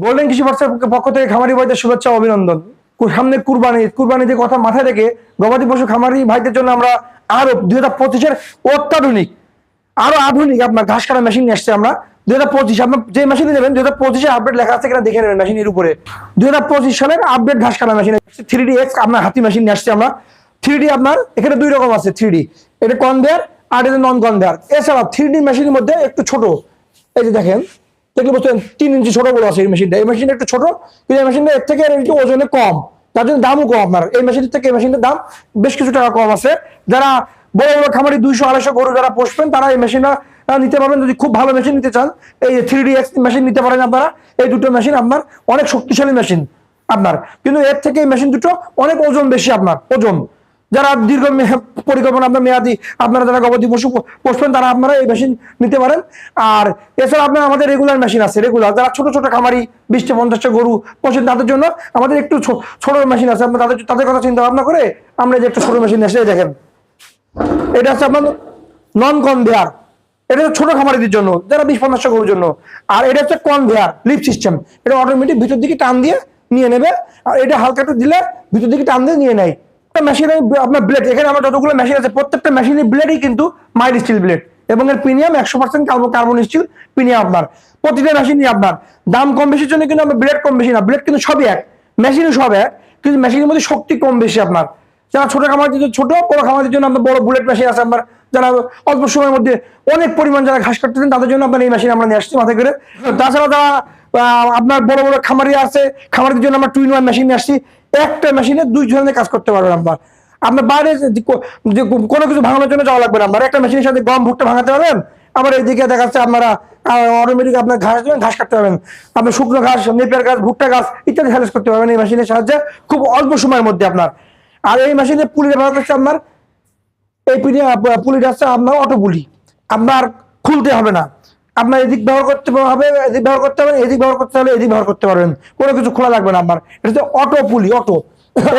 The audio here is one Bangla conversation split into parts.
গোল্ডেন কৃষি বার্তার পক্ষ থেকে খামারি ভাইদের শুভেচ্ছা অভিনন্দন। সামনে কুরবানিতে কথা মাথায় রেখে গবাদি পশু খামারি ভাইদের জন্য আমরা আরো 2025-এর অত্যাধুনিক আরো আধুনিক আপনার ঘাস কাটা মেশিন নিয়ে আসছে। আমরা 2025 আপনার যে মেশিন নেবেন 2025-এ আপডেট লেখা আছে কিনা দেখে নেবেন মেশিনের উপরে। 2025 সালের আপডেট ঘাস কাটা মেশিন 3DX আপনার হাতি মেশিন নিয়ে আসছে আমরা। 3D আপনার এখানে দুই রকম আছে, 3D এটা কনভেয়ার আর এটা নন কনভেয়ার। এছাড়া 3D মেশিনের মধ্যে একটু ছোট, এই যে দেখেন দেখলে বুঝতে 3 ইঞ্চি ছোট বড় আছে। এই মেশিনটা একটু ছোট, কিন্তু এই মেশিনটা এর থেকে একটু ওজনে কম, তার জন্য দামও কম। আপনার এই মেশিনের থেকে এই মেশিনের দাম বেশ কিছু টাকা কম আছে। যারা বড় বড় খামারি 200-250 গরু যারা পোষবেন তারা এই মেশিনটা নিতে পারবেন। যদি খুব ভালো মেশিন নিতে চান এই 3DX মেশিন নিতে পারেন আপনারা। এই দুটো মেশিন আপনার অনেক শক্তিশালী মেশিন আপনার, কিন্তু এর থেকে এই মেশিন দুটো অনেক ওজন বেশি। আপনার ওজন যারা দীর্ঘ পরিকল্পনা আপনার মেয়াদি আপনারা যারা গবাদি পশু পোষবেন তারা আপনারা এই মেশিন নিতে পারেন। আর এছাড়া আপনার আমাদের রেগুলার মেশিন আছে, রেগুলার যারা ছোট ছোট খামারি 20-50টা গরু পোষেন তাদের জন্য আমাদের একটু ছোট মেশিন আছে। আপনার তাদের কথা চিন্তা ভাবনা করে আমরা যে একটা ছোট মেশিন এসে দেখেন, এটা হচ্ছে আপনার নন কনভেয়ার, এটা ছোট খামারিদের জন্য যারা 20-50টা গরুর জন্য। আর এটা হচ্ছে কনভেয়ার লিফট সিস্টেম, এটা অটোমেটিক ভিতর দিকে টান দিয়ে নিয়ে নেবে। আর এটা হালকা একটু দিলে ভিতর দিকে টান দিয়ে নিয়ে নেয়। মেশিনে আপনার ব্লেড, এখানে আমার যতগুলো মেশিন আছে প্রত্যেকটা মেশিনের ব্লেডই কিন্তু মাইল্ড স্টিল ব্লেড এবং এর প্রিমিয়াম 100% কার্বন স্টিল প্রিমিয়াম। আপনার প্রতিটা মেশিনই আপনার দাম কম বেশির জন্য কিন্তু আমরা ব্লেড কম বেশি না, ব্লেড কিন্তু সবই এক, মেশিনও সব এক, কিন্তু মেশিনের মধ্যে শক্তি কম বেশি। আপনার যারা ছোট খামারিদের জন্য ছোট, বড় খামারিদের জন্য আপনার বড় বুলেট মেশিন আছে। আপনার যারা অল্প সময়ের মধ্যে অনেক পরিমাণ যারা ঘাস কাটতেছেন তাদের জন্য আপনার এই মেশিন আমরা নিয়ে আসছি মাথায় করে। তাছাড়া যারা আপনার বড় বড় খামারি আছে, খামারিদের জন্য আমরা 2-in-1 মেশিন নিয়ে আসছি। একটা মেশিনে 2 জনের কাজ করতে পারবেন। আপনার বাইরে কোনো কিছু ভাঙানোর জন্য যাওয়া লাগবে না। আপনার একটা মেশিনের সাথে গম ভুট্টা ভাঙাতে পারবেন, আবার এইদিকে দেখা যাচ্ছে আপনারা অটোমেটিক আপনার ঘাস কাটতে পারবেন। আপনি শুকনো ঘাস, নেপিয়ার ঘাস, ভুট্টা ঘাস ইত্যাদি হ্যারেস করতে পারবেন এই মেশিনের সাহায্যে খুব অল্প সময়ের মধ্যে আপনার। আর এই মেশিনে পুলি ব্যবহার করছে আপনার, এই পুলিটা হচ্ছে আপনার অটো পুলি, আপনার খুলতে হবে না। আপনার এদিক ব্যবহার করতে হবে, এদিক ব্যবহার করতে হবে, এদিক ব্যবহার করতে হলে এদিক ব্যবহার করতে পারবেন, কোনো কিছু খোলা লাগবে না আপনার। এটা হচ্ছে অটো পুলি, অটো।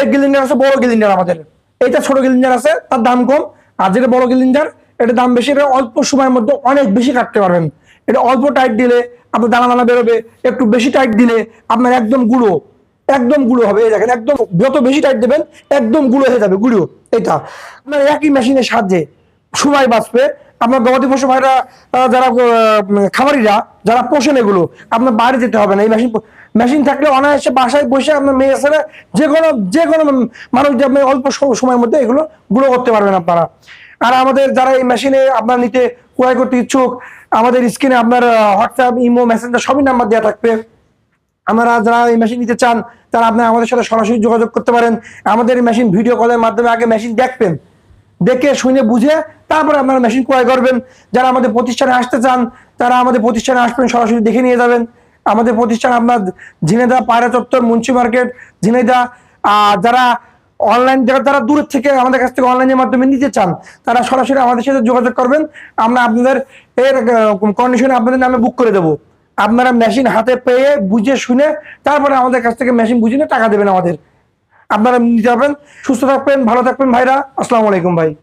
এই গ্লিন্ডার আছে বড় গ্লিন্ডার আমাদের, এইটা ছোট গ্লিন্ডার আছে, তার দাম কম। আর যেটা বড় গ্লিন্ডার এটা দাম বেশি, এটা অল্প সময়ের মধ্যে অনেক বেশি কাটতে পারবেন। এটা অল্প টাইট দিলে আপনার দানা দানা বেরোবে, একটু বেশি টাইট দিলে আপনার একদম গুঁড়ো, একদম গুঁড়ো হবে। এই দেখেন একদম যত বেশি টাইট দেবেন একদম গুঁড়ো হয়ে যাবে, গুঁড়ো। এটা আপনার একই মেশিনের সাহায্যে সময় বাঁচবে। আপনার গবাদি পশু ভাইরা যারা খামারিরা যারা পোষেন এগুলো আপনার বাইরে যেতে হবে না। এই মেশিন থাকলে অনায়াসে বাসায় বসে আপনার মেয়ে ছেলে যে কোনো মানুষ যে আপনি অল্প সময়ের মধ্যে এগুলো গুঁড়ো করতে পারবেন আপনারা। আর আমাদের যারা এই মেশিনে আপনার নিতে ক্রয় করতে ইচ্ছুক, আমাদের স্ক্রিনে আপনার হোয়াটসঅ্যাপ, ইমো, মেসেঞ্জার সবই নাম্বার দেওয়া থাকবে। আমরা যারা এই মেশিন নিতে চান তারা আপনি আমাদের সাথে সরাসরি যোগাযোগ করতে পারেন। আমাদের এই মেশিন ভিডিও কলের মাধ্যমে আগে মেশিন দেখবেন, দেখে শুনে বুঝে তারপরে আপনারা মেশিন ক্রয় করবেন। যারা আমাদের প্রতিষ্ঠানে আসতে চান তারা আমাদের প্রতিষ্ঠানে আসবেন, সরাসরি দেখে নিয়ে যাবেন। আমাদের প্রতিষ্ঠান আপনার ঝিনাইদহ পায়রা চত্বর, মুন্সি মার্কেট, ঝিনাইদহ। যারা অনলাইন যারা দূরের থেকে আমাদের কাছ থেকে অনলাইনের মাধ্যমে নিতে চান তারা সরাসরি আমাদের সাথে যোগাযোগ করবেন। আমরা আপনাদের এর কন্ডিশনে আপনাদের নামে বুক করে দেবো। আপনারা মেশিন হাতে পেয়ে বুঝে শুনে তারপরে আমাদের কাছ থেকে মেশিন বুঝে নিয়ে টাকা দেবেন আমাদের। আপনারা নিতে পারবেন। সুস্থ থাকবেন, ভালো থাকবেন ভাইরা। আসসালামু আলাইকুম ভাই।